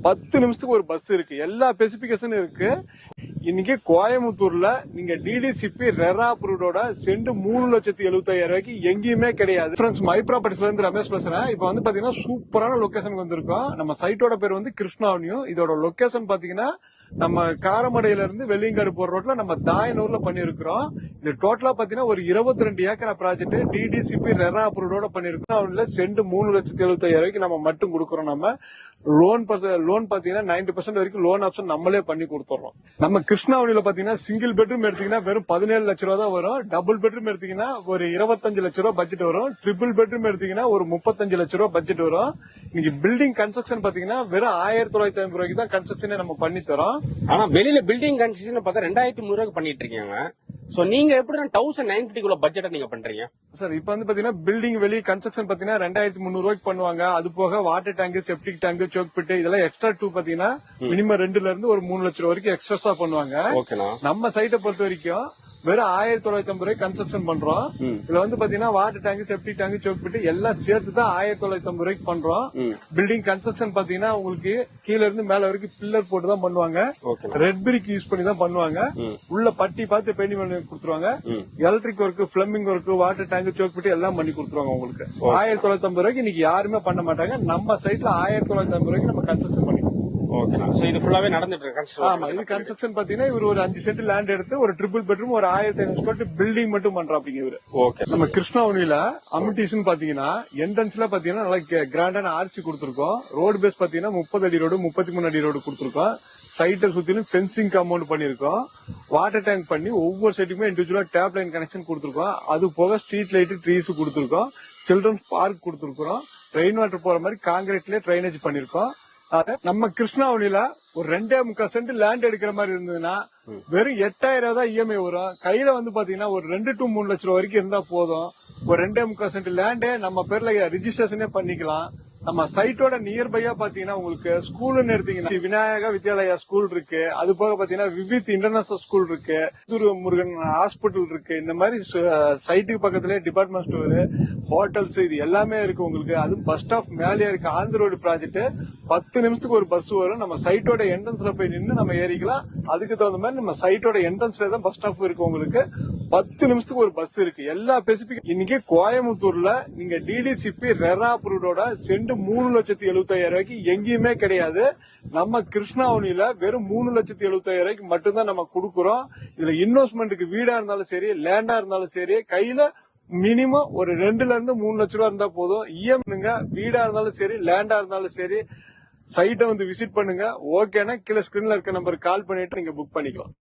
10 நிமிஷத்துக்கு ஒரு பஸ் இருக்கு. எல்லா ஸ்பெசிபிகேஷனும் இருக்கு. இன்னைக்கு கோயம்புத்தூர்ல நீங்க டிடிசிபி ரெரா அப்ரூவ்டோட சென்ட் 3,75,000 ரூபாய்க்கு எங்கேயுமே கிடையாது. ஃப்ரெண்ட்ஸ், மை ப்ராப்பர்ட்டிஸ்ல இருந்து ரமேஷ் பேசுறேன். இப்போ வந்து பாத்தீங்கன்னா சூப்பரான லொகேஷனுக்கு வந்திருக்கோம். நம்ம சைட்டோட பேர் வந்து கிருஷ்ணா அவென்யூ. இதோட லொகேஷன் பாத்தீங்கன்னா நம்ம காரமடையில இருந்து வெள்ளியங்காடு போற ரோட்ல நம்ம தாயனூர்ல பண்ணிருக்கிறோம். இது டோட்டலா பாத்தீங்கன்னா ஒரு 22 ஏக்கரா ப்ராஜெக்ட் டிடிசிபி ரெரா அப்ரூவ்டோட பண்ணிருக்கோம். அவங்கள சென்ட் 3,75,000 ரூபாய்க்கு நம்ம மட்டும் கொடுக்குறோம். நம்ம லோன் பாத்தீங்கன்னா 90% வரைக்கும் லோன் ஆப்ஷன் நம்மளே பண்ணி கொடுத்துறோம். நம்ம கிருஷ்ணாவளியில பாத்தீங்கன்னா சிங்கிள் பெட்ரூம் எடுத்தீங்கன்னா வெறும் 17 லட்சம் ரூபா தான் வரும். டபுள் பெட்ரூம் எடுத்தீங்கன்னா ஒரு 25 லட்சம் ரூபா பட்ஜெட் வரும். ட்ரிபிள் பெட்ரூம் எடுத்தீங்கன்னா ஒரு 35 லட்சம் ரூபா பட்ஜெட் வரும். இன்னைக்கு பில்டிங் கன்ஸ்ட்ரக்ஷன் பாத்தீங்கன்னா வெறும் 1950 ரூபாய்க்கு தான் கன்ஸ்ட்ரக்ஷனே நம்ம பண்ணி தரோம். ஆனா வெளியில பில்டிங் கன்ஸ்ட்ரக்ஷன் பார்த்தா 2300 ரூபாய்க்கு பண்ணிட்டு இருக்கீங்க. சோ நீங்க எப்படி 1990 பட்ஜெட்டை நீங்க பண்றீங்க சார்? இப்ப வந்து பாத்தீங்கன்னா பில்டிங் வெளியே கன்ஸ்ட்ரக்ஷன் பாத்தீங்கன்னா 2300 ரூபாய்க்கு பண்ணுவாங்க. அது போக water tank, septic tank, soak pit இதெல்லாம் எக்ஸ்ட்ரா டூ பாத்தீங்கன்னா மினிமம் 2 ல இருந்து ஒரு 3 லட்சம் வரைக்கும் எக்ஸ்ட்ரா பண்ணுவாங்க. நம்ம சைட்டை பொறுத்த வரைக்கும் வெறும் 1950 ரூபாய்க்கு கன்ஸ்ட்ரக்ஷன் பண்றோம். இதுல வந்து பாத்தீங்கன்னா water tank, septic tank, soak pit எல்லாம் சேர்த்து தான் 1950 ரூபாய்க்கு பண்றோம். பில்டிங் கன்ஸ்ட்ரக்ஷன் பாத்தீங்கன்னா உங்களுக்கு கீழ இருந்து மேல வரைக்கும் பில்லர் போட்டு தான் பண்ணுவாங்க. ரெட் பிரிக் யூஸ் பண்ணி தான் பண்ணுவாங்க. உள்ள பட்டி பார்த்து பெயிண்டிங் பண்ணி கொடுத்துருவாங்க. Electric work, plumbing work, water tank, soak pit எல்லாம் பண்ணி கொடுத்துருவாங்க. உங்களுக்கு 1950 ரூபாய்க்கு இன்னைக்கு யாருமே பண்ண மாட்டாங்க. நம்ம சைட்ல 1950 ரூபாய்க்கு நம்ம கன்ஸ்ட்ரக்ஷன் பண்ணி இது ஃபுல்லாவே நடந்துட்டு இருக்கு. ஆமா, இது கன்ஸ்ட்ரக்ஷன் பாத்தீங்கன்னா இவர் ஒரு 5 சென்ட் லேண்ட் எடுத்து ஒரு ட்ரிபிள் பெட்ரூம் ஒரு 1500 ஸ்கொயர் பில்டிங் மட்டும் பண்றாப்பீங்க இவரு. நம்ம கிருஷ்ணாவனியில அமிட்டிஸ் பாத்தீங்கன்னா என்ட்ரன்ஸ்ல பாத்தீங்கன்னா நல்லா கிராண்டான ஆர்ச்சி கொடுத்திருக்கோம். ரோடு பேஸ் பாத்தீங்கன்னா 30 அடி ரோடு, 33 அடி ரோடு கொடுத்திருக்கோம். சைட்டை சுத்திலும் ஃபென்சிங் காம்பவுண்ட் பண்ணிருக்கோம். வாட்டர் டேங்க் பண்ணி ஒவ்வொரு சைட்டுக்குமே இண்டிவிஜுவலா டேப் லைன் கனெக்ஷன் கொடுத்திருக்கோம். அது போக ஸ்ட்ரீட் லைட், ட்ரீஸ் கொடுத்திருக்கோம். சில்ட்ரன்ஸ் பார்க் கொடுத்திருக்கிறோம். ரெயின் வாட்டர் போற மாதிரி காங்கிரீட்லயே ட்ரைனேஜ் பண்ணிருக்கோம். நம்ம கிருஷ்ணாவனில ஒரு 2.25 சென்ட் லேண்ட் எடுக்கிற மாதிரி இருந்ததுன்னா வெறும் 8000 தான் இஎம்ஐ வரும். கையில வந்து பாத்தீங்கன்னா ஒரு 2 to 3 லட்சம் ரூபாய் வரைக்கும் இருந்தா போதும். ஒரு 2.25 சென்ட் லேண்டே நம்ம பேர்ல ரிஜிஸ்ட்ரேஷனே பண்ணிக்கலாம். நம்ம சைட்டோட நியர்பையா பாத்தீங்கன்னா உங்களுக்கு ஸ்கூல்னு எடுத்தீங்கன்னா விநாயகா வித்யாலயா ஸ்கூல் இருக்கு. அது போக பாத்தீங்கன்னா விவித் இன்டர்நேஷனல் ஸ்கூல் இருக்கு. முருகன் ஹாஸ்பிட்டல் இருக்கு. இந்த மாதிரி சைட்டுக்கு பக்கத்துல டிபார்ட்மெண்ட் ஸ்டோர், ஹோட்டல்ஸ் இது எல்லாமே இருக்கு உங்களுக்கு. அது பஸ் ஸ்டாப் மேலேயே இருக்கு. ஆந்திர ரோடு ப்ராஜெக்ட் 10 நிமிஷத்துக்கு ஒரு பஸ் வரும். நம்ம சைட்டோட என்ட்ரன்ஸ்ல போய் நின்று நம்ம ஏறிக்கலாம். அதுக்கு தகுந்த மாதிரி நம்ம சைட்டோட என்ட்ரன்ஸ்ல தான் பஸ் ஸ்டாப் இருக்கு. உங்களுக்கு 10 நிமிஷத்துக்கு ஒரு பஸ் இருக்கு. எல்லா ஸ்பெசிபிக் இன்னைக்கு கோயம்புத்தூர்ல நீங்க டிடிசிபி ரெரா அப்ரூவ்டோட சென்ட் 3,75,000 ரூபாய்க்கு எங்கேயுமே கிடையாது. நம்ம கிருஷ்ணாவனியில வெறும் 3,75,000 ரூபாய்க்கு மட்டும்தான் நம்ம கொடுக்குறோம். இதுல இன்வெஸ்ட்மெண்ட்டுக்கு வீடா இருந்தாலும் சரி, லேண்டா இருந்தாலும் சரி, கையில மினிமம் ஒரு 2 ல இருந்து 3 லட்சம் ரூபாய் இருந்தா போதும். இஎம்ஐங்க வீடா இருந்தாலும் சரி, லேண்டா இருந்தாலும் சரி, சைட்டை வந்து விசிட் பண்ணுங்க. ஓகேனா கீழே ஸ்கிரீன்ல இருக்க நம்பருக்கு கால் பண்ணிட்டு நீங்க புக் பண்ணிக்கலாம்.